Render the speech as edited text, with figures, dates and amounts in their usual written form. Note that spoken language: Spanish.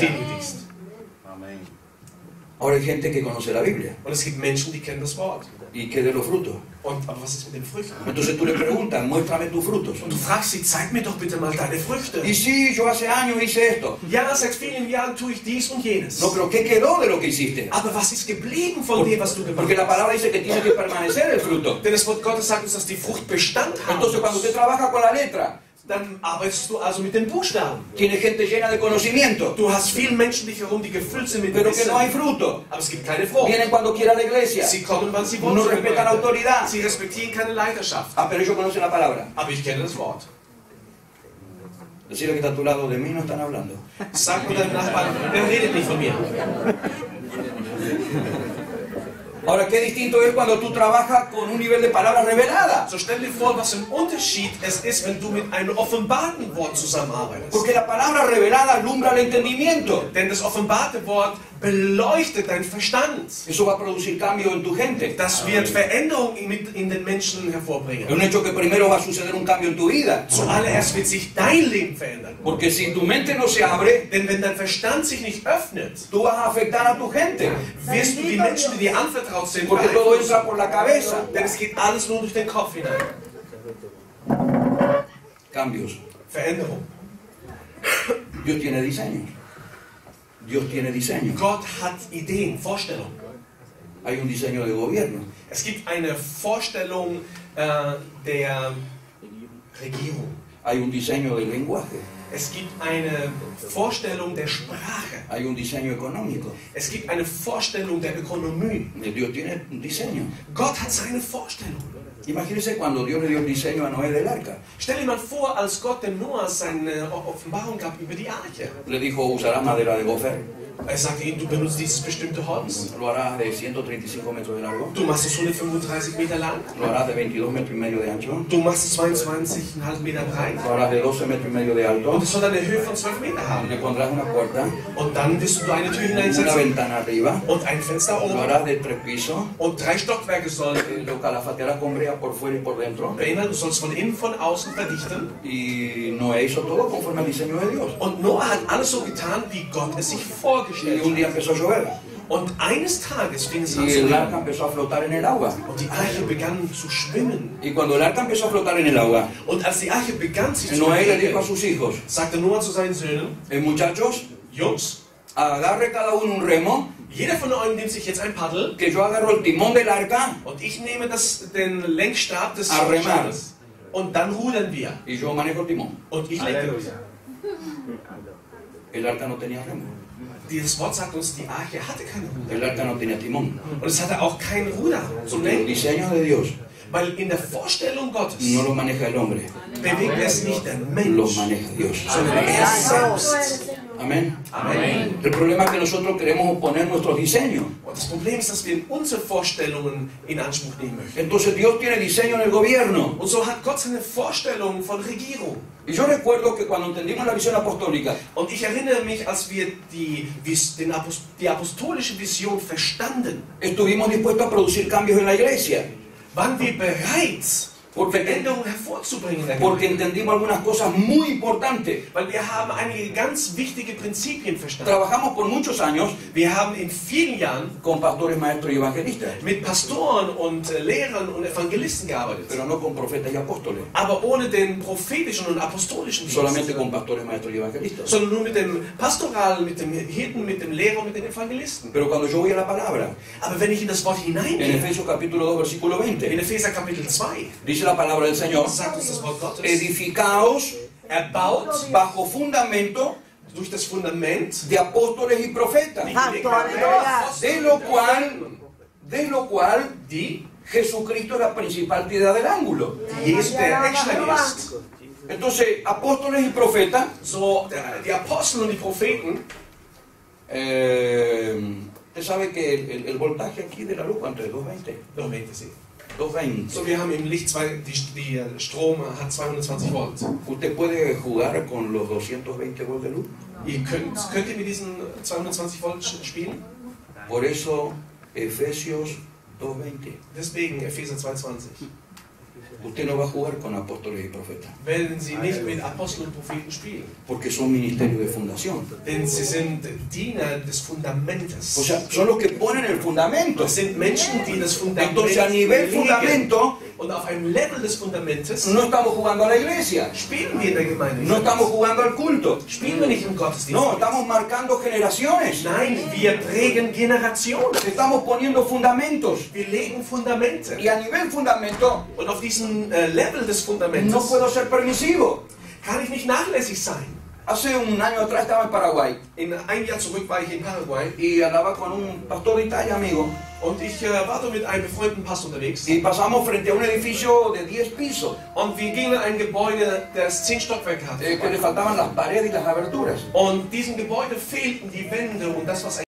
demütigst. Ahora hay gente que conoce la Biblia. Und es gibt Menschen, die kennen das Wort. ¿Y qué de los frutos? Aber was ist mit den Früchten? Entonces tú le preguntas, muéstrame tus frutos. Und du fragst sie, zeig mir doch bitte mal deine Früchte. Y sí, yo hace años hice esto. Ja, seit vielen Jahren tue ich dies und jenes. No, pero ¿qué quedó de lo que hiciste? Aber was ist geblieben von dem, was du gemacht Porque la hast? palabra dice que tiene que permanecer el fruto. Denn das Wort Gottes sagt uns, dass die Frucht Bestand haben Entonces cuando muss. usted trabaja con la letra, Dann arbeitest du also mit den Buchstaben. tiene gente llena de conocimiento, Du hast viele Menschen dich herum, die gefüllt sind mit pero que Wissen. no hay fruto. Aber es gibt keine Frucht. Vienen cuando quiera a la iglesia, Sie kommen, wann sie wollen. no zur respetan Gemeinde. autoridad. Sie respektieren keine Leiterschaft. Ah, pero ellos conocen la palabra. Aber ich kenne das Wort. Decirle que está a tu lado, de mí no están hablando. Sag mir deinem Nachbarn, der redet nicht von mir. Ahora, qué distinto es cuando tú trabajas con un nivel de palabra revelada. So stell dir vor, was für ein Unterschied es ist, wenn du mit einem offenbarten Wort zusammenarbeitest. Porque la palabra revelada alumbra el entendimiento. Denn das offenbarte Wort beleuchtet deinen Verstand. Eso va a producir cambio en tu gente. Das wird Veränderung in den Menschen Es hervorbringen. un hecho que primero va a suceder un cambio en tu vida. Zuallererst wird sich dein Leben verändern. Porque si tu mente no se abre, Denn wenn dein Verstand sich nicht öffnet, tú vas a afectar a tu gente. wirst du die Menschen, die dir anvertraut sind, Porque todo beeinflussen. entra por la cabeza. Denn es geht alles nur durch den Kopf hinein. Cambios. Veränderung. Dios tiene diseños. Dios tiene diseños. Gott hat Ideen, Vorstellungen. Hay un diseño de gobierno. Es gibt eine Vorstellung der Regierung. Hay un diseño del lenguaje. Es gibt eine Vorstellung der Sprache. Hay un diseño económico. Es gibt eine Vorstellung der Ökonomie. Dios tiene un diseño. Gott hat seine Vorstellung. Imagínense cuando Dios le dio el diseño a Noé del arca. Stell dir mal vor, als Gott dem Noah seine Offenbarung gab über die Arche. Le dijo, usarás madera de gofer. Er sagte ihm, du benutzt dieses bestimmte Holz. Lo harás de 135 metros de largo. Du machst es 135 Meter lang. Lo harás de 22 metros y medio de ancho. Du machst es 22,5 Meter breit. Lo harás de 12 metros y medio de alto. Und es soll eine Höhe von 12 Meter haben. Le pondrás una puerta, Und dann wirst du eine Tür una hineinsetzen ventana arriba. und ein Fenster Lo oben. harás de 3 pisos. Und 3 Stockwerke sollen Lo calafatearás con brea por fuera y por dentro. beinhalten. Du sollst von innen, von außen verdichten. Y Noé hizo todo conforme al diseño de Dios. Und Noah hat alles so getan, wie Gott es sich Y vorgestellt un día hat. empezó a llover. Und eines Tages fing es an Y zu el arca regnen. empezó a flotar en el agua. Und die Arche begann zu schwimmen. Y cuando el arca empezó a flotar en el agua, Und als die Arche begann sich zu Noé le dijo a bewegen, sus hijos, sagte Noah zu seinen Söhnen, muchachos, Jungs, agarre cada uno un remo, jeder von euch nimmt sich jetzt ein Paddel que yo agarro el timón del arca und ich nehme den Lenkstab des A remar. Schiffes. Und dann rudern wir. y yo manejo el timón. Und ich lenke. El arca no tenía remo. Dieses Wort sagt uns, die Arche hatte keine El Ruder. arca no tenía timón. Und es hatte auch kein Ruder zum El Lenken. diseño de Dios Weil in der Vorstellung Gottes no lo maneja el hombre, bewegt es nicht der lo Mensch, maneja Dios. sondern er selbst. Amén. Amen. El problema es que nosotros queremos oponer nuestros diseños. Und das Problem ist, dass wir unsere Vorstellungen in Anspruch nehmen möchten. Entonces Dios tiene diseño en el gobierno. Und so hat Gott seine Vorstellungen von Regierung. Y yo recuerdo que cuando entendimos la visión apostólica, Und ich erinnere mich, als wir die apostolische Vision verstanden, estuvimos dispuestos a producir cambios en la iglesia. waren wir bereit, Porque, Veränderungen hervorzubringen in der porque Gemeinde. entendimos algunas cosas muy importantes. Weil wir haben einige ganz wichtige Prinzipien verstanden. Trabajamos por muchos años Wir haben in vielen Jahren con pastores, maestros y evangelistas, mit Pastoren und Lehrern und Evangelisten gearbeitet. pero no con profetas y apóstoles, Aber ohne den prophetischen und apostolischen solamente Dienst. con pastores, maestros y evangelistas. Sondern nur mit dem Pastoral, mit dem Hirten, mit dem Lehrer und mit den Evangelisten. Pero cuando yo voy a la palabra, Aber wenn ich in das Wort en hineingehe, Efesios capítulo 2, versículo in 20, Epheser Kapitel 2, dice la palabra del Señor, sagt uns das Wort Gottes, edificaos erbaut bajo fundamento durch das Fundament, de apóstoles y profetas, de lo cual die Jesucristo es la principal piedra del ángulo. Jesus der Eckstein ist. Entonces, apóstoles y profetas, So, die Apostel und die Propheten, usted sabe que el voltaje aquí de la luz, ¿cuánto es? 220. 220. 220. So, wir haben im Licht die Strom hat 220 Volt. Usted puede jugar con los 220 volts de luz. Ihr könnt ihr mit diesen 220 Volt spielen? Por eso, Efesios 2:20. Deswegen Epheser 2,20. usted no va a jugar con apóstoles y profetas. wenn Sie nicht mit Aposteln und Propheten spielen. Porque son ministerios de fundación. Denn sie sind Diener des O Fundamentes. sea, son los que ponen el fundamento. Das sind Menschen, die das Fundament Entonces, a nivel legen. fundamento, Und auf einem Level des Fundamentes no estamos jugando a la iglesia. spielen wir in der Gemeinde No nicht. estamos jugando al culto. Spielen wir nicht im Gottesdienst. No, estamos marcando generaciones. Nein, wir prägen Generationen. Estamos poniendo fundamentos. Wir legen Fundamente. Y a nivel fundamento, Und auf diesem Level des no Fundamentes puedo ser permisivo. kann ich nicht nachlässig sein. Hace un año atrás estaba en Paraguay In einem Jahr zurück war ich in Paraguay y andaba con un pastor de Italia, amigo. und ich war dort mit einem befreundeten Pastor unterwegs. Y pasamos frente a un edificio de 10 pisos, Und wir gingen in ein Gebäude, das 10 Stockwerke hatte. que le faltaban las paredes y las aberturas. Und diesem Gebäude fehlten die Wände und das, was